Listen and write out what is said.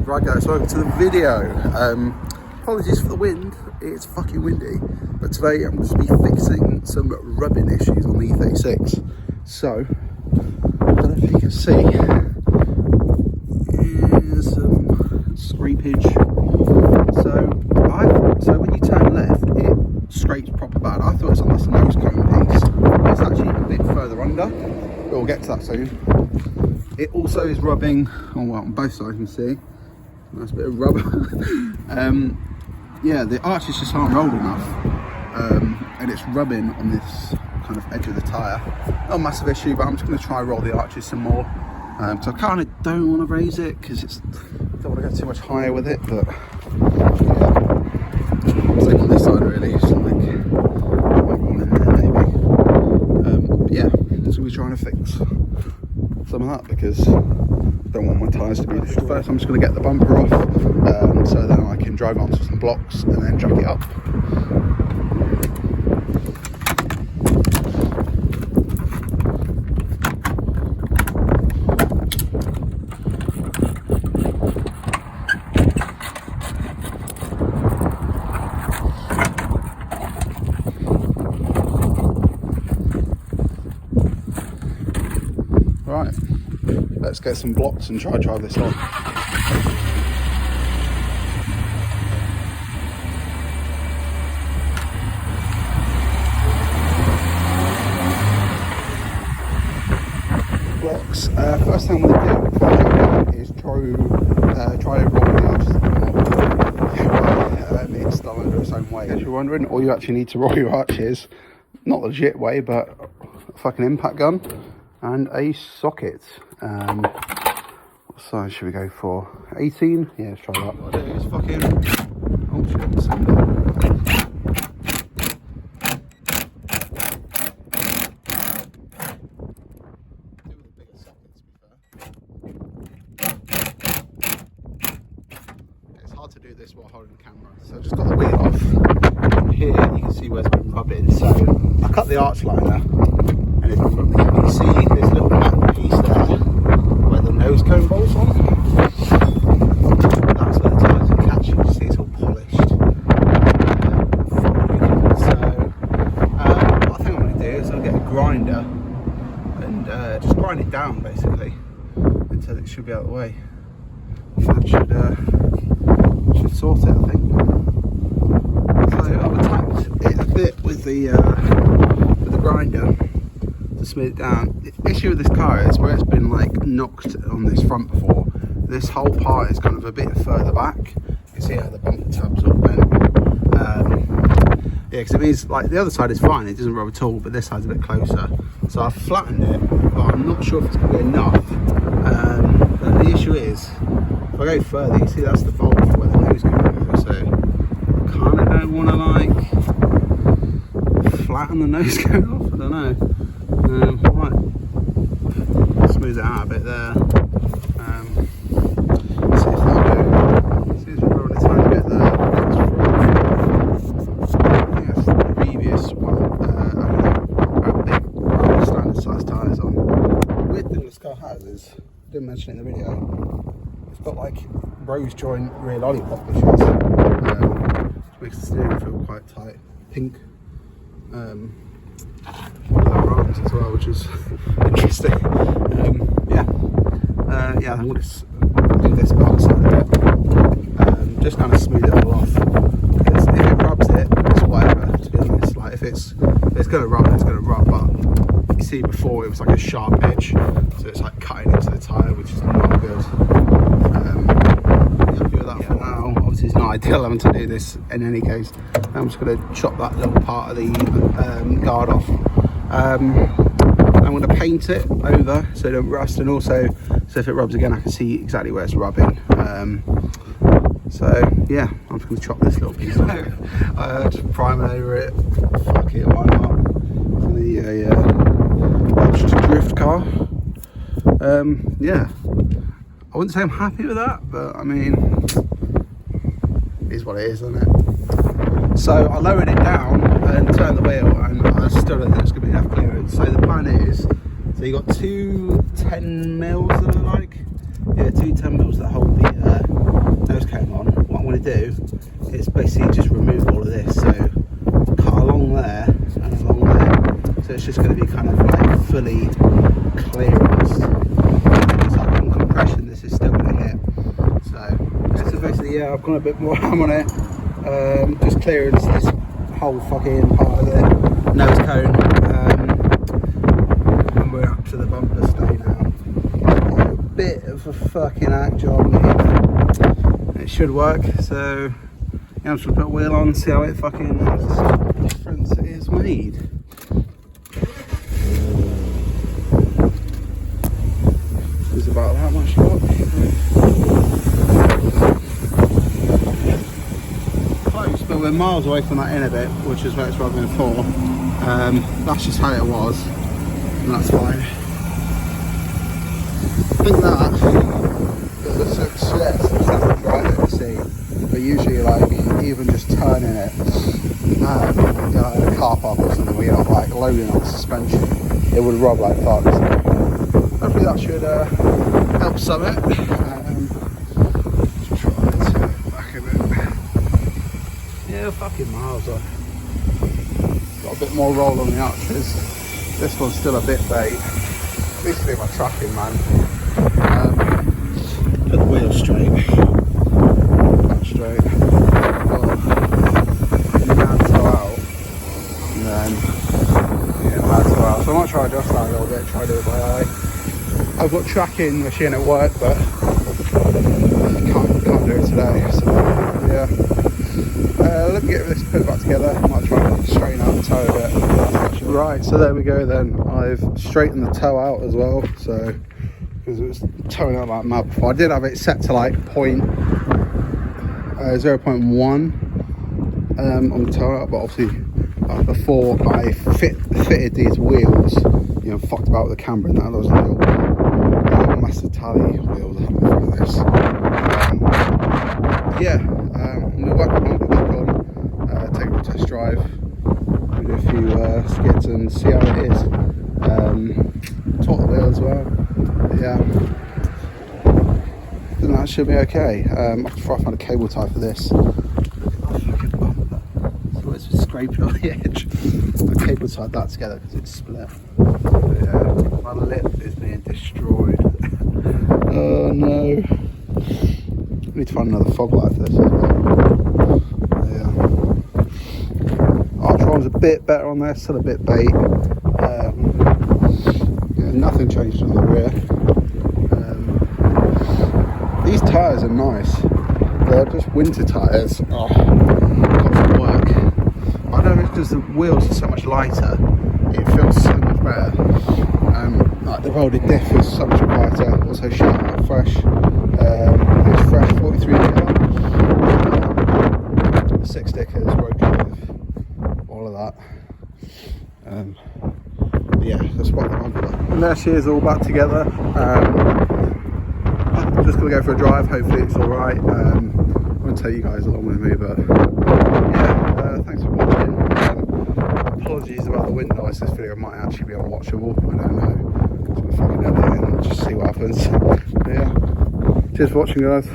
Right guys, welcome to the video. Apologies for the wind, it's fucking windy, but today I'm going to be fixing some rubbing issues on the E36. So, I don't know if you can see, here's some scrapage. So when you turn left, it scrapes proper bad. I thought it was on this nose cone piece, but it's actually a bit further under, but we'll get to that soon. It also is rubbing on both sides, you can see. Nice bit of rubber. Yeah, the arches just aren't rolled enough, and it's rubbing on this kind of edge of the tyre. Not a massive issue, but I'm just going to try roll the arches some more. So I kind of don't want to raise it because I don't want to go too much higher with it. But yeah, same on this side really. Just like one in there maybe. Yeah, just going to be trying to fix some of that because I don't want my tyres to be destroyed. First I'm just going to get the bumper off so then I can drive onto some blocks and then jack it up. Right, let's get some blocks and try to drive this on. Blocks. First thing I'm going to do is try to roll the arches. It's done under its own way. As you're wondering, all you actually need to roll your arches, not the legit way, but a fucking impact gun and a socket. What size should we go for? 18? Yeah, let's try that. What I do is fucking to do this while holding the camera. So I've just got the wheel off. And here you can see where it's been rubbing. So I cut the arch liner and it's been rubbing. You can see this little back piece there where the nose cone bolts on. That's where the tyres are catching. You can see it's all polished. So what I think I'm going to do is I'll get a grinder and just grind it down basically until it should be out of the way. That should sort it, I think. So I've attacked it a bit with the grinder to smooth it down. The issue with this car is where it's been like knocked on this front before, this whole part is kind of a bit further back. You can see how the bumper tab's all bent. Yeah, because it means like the other side is fine, it doesn't rub at all, but this side's a bit closer. So I've flattened it, but I'm not sure if it's going to be enough. But the issue is, if I go further, you see that's the bolt for where the nose can go, so I kind of don't want to like flatten the nose cone off, I don't know. Right, smooth it out a bit there. See if that'll do. See if we're rolling a tiny bit there. I think that's the previous one. I big standard size tyres on. The weird thing this car has is, I didn't mention it in the video, it's got like rose joint rear lollipop bushes, which makes the steering feel quite tight. Pink arms as well, which is interesting. Yeah, I'm going to do this box a bit, just kind of smooth it all off. Because if it rubs it, it's whatever. To be honest, like if it's going to rub, it's going to rub. But you see before it was like a sharp edge, so it's like cutting into the tyre, which is not good. For now, obviously it's not ideal having to do this in any case. I'm just going to chop that little part of the guard off. I'm going to paint it over so it don't rust, and also so if it rubs again I can see exactly where it's rubbing. So yeah, I'm just going to chop this little piece off. Just prime it over it. Fuck it, why not? It's going to be a drift car. Yeah, I wouldn't say I'm happy with that, but I mean, it is what it is, isn't it? So I lowered it down and turned the wheel, and I still don't think it's going to be enough clearance. So the plan is, so you got two 10 mils that are like, yeah, two 10 mils that hold the basically just remove all of this, so cut along there and along there, so it's just going to be kind of like fully clearance. It's like on compression, this is still going to hit. So basically, yeah, I've gone a bit more ham on it, just clearance this whole fucking part of the nose cone, and we're up to the bumper stage now. A bit of a fucking act job, it should work. So yeah, I'm just gonna put a wheel on, see how it fucking difference it is made. There's about that much got. Close, but we're miles away from that inner bit, which is where it's rubbing for. That's just how it was, and that's fine. I think that the success is definitely right to see, but usually like even just turning it, you know, like in a car park or something where you're not like loading on suspension, it would rub like fuck. So hopefully that should help summit. Just try it back a bit. Yeah, fucking miles off. Got a bit more roll on the arches. This one's still a bit bait. At least do my tracking, man. Put the wheel straight. Back straight. Now toe out. And then, yeah, now toe out. So I might try to adjust that a little bit, try to do it by eye. I've got tracking machine at work, but I can't do it today. So, yeah. Let me get this put back together. I might try and straighten out the toe a bit. Right, so there we go then. I've straightened the toe out as well, so because it was towing out like mad before. I did have it set to like 0.1 on the toe out, but obviously before I fitted these wheels, you know, fucked about with the camber and that. Those little massive tally wheels I had for this. Yeah, I'm gonna work on it back on, take a test drive, do a few skids and see how it is. Torque the wheel as well. Yeah, then that should be okay. I have to try and find a cable tie for this. Look at that fucking bumper. So it's just scraping on the edge. I cable tied that together because it's split. But yeah, my lip is being destroyed. Oh no. I need to find another fog light for this as well. Yeah. Archron's a bit better on there, still a bit bait. Yeah, nothing changed on the rear. These tyres are nice. They're just winter tyres. Oh, got to work. I don't know if it's because the wheels are so much lighter, it feels so much better. Like the rolled diff is so much quieter. Also shout out fresh. It's fresh 43 litre. 6 stickers, road drive, all of that. Yeah, that's what I'm for. And there she is, all back together. I'm just gonna go for a drive. Hopefully it's all right. I'm gonna take you guys along with me, but yeah, thanks for watching. Apologies about the wind noise. This video might actually be unwatchable. I don't know. Just gonna fucking edit it and just see what happens. But yeah, cheers for watching, guys.